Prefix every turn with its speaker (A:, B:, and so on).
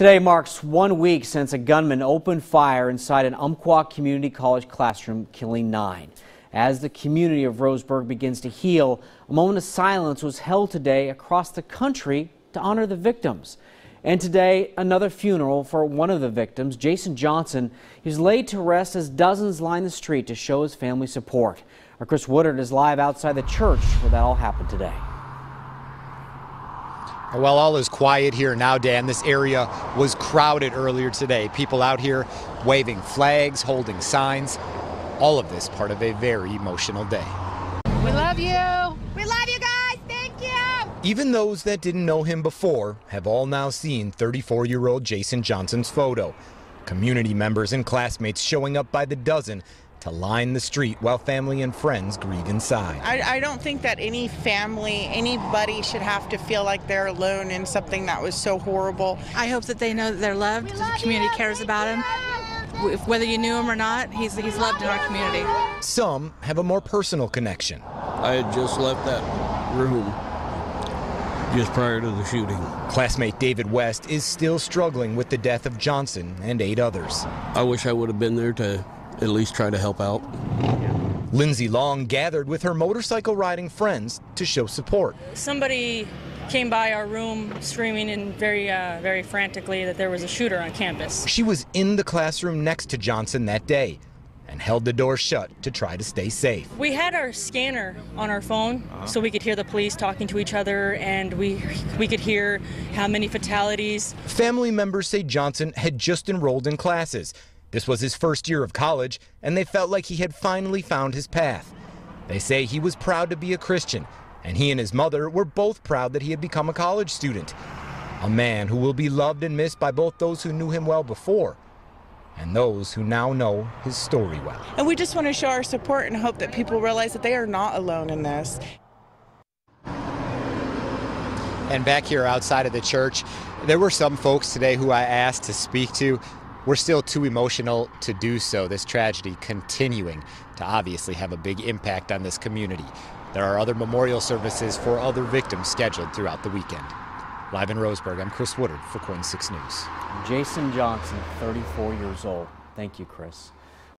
A: Today marks 1 week since a gunman opened fire inside an Umpqua Community College classroom, killing 9. As the community of Roseburg begins to heal, a moment of silence was held today across the country to honor the victims. And today, another funeral for one of the victims, Jason Johnson. He's laid to rest as dozens line the street to show his family support. Our Chris Woodard is live outside the church where that all happened today.
B: Well, all is quiet here now, Dan. This area was crowded earlier today. People out here waving flags, holding signs. All of this part of a very emotional day.
C: We love you. We love you guys. Thank you.
B: Even those that didn't know him before have all now seen 34-year-old Jason Johnson's photo. Community members and classmates showing up by the dozen to line the street while family and friends grieve inside.
D: I don't think that any family, anybody should have to feel like they're alone in something that was so horrible.
E: I hope that they know that they're loved, the community cares about them. Whether you knew him or not, he's loved in our community.
B: Some have a more personal connection.
F: I had just left that room just prior to the shooting.
B: Classmate David West is still struggling with the death of Johnson and 8 others.
F: I wish I would have been there to at least try to help out.
B: Lindsay Long gathered with her motorcycle riding friends to show support.
G: Somebody came by our room screaming and very frantically that there was a shooter on campus.
B: She was in the classroom next to Johnson that day and held the door shut to try to stay safe.
G: We had our scanner on our phone so we could hear the police talking to each other, and we could hear how many fatalities.
B: Family members say Johnson had just enrolled in classes. This was his first year of college, and they felt like he had finally found his path. They say he was proud to be a Christian, and he and his mother were both proud that he had become a college student. A man who will be loved and missed by both those who knew him well before and those who now know his story well.
D: And we just want to show our support and hope that people realize that they are not alone in this.
B: And back here outside of the church, there were some folks today who I asked to speak to. We're still too emotional to do so. This tragedy continuing to obviously have a big impact on this community. There are other memorial services for other victims scheduled throughout the weekend. Live in Roseburg, I'm Chris Woodard for KOIN 6 News.
A: Jason Johnson, 34 years old. Thank you, Chris.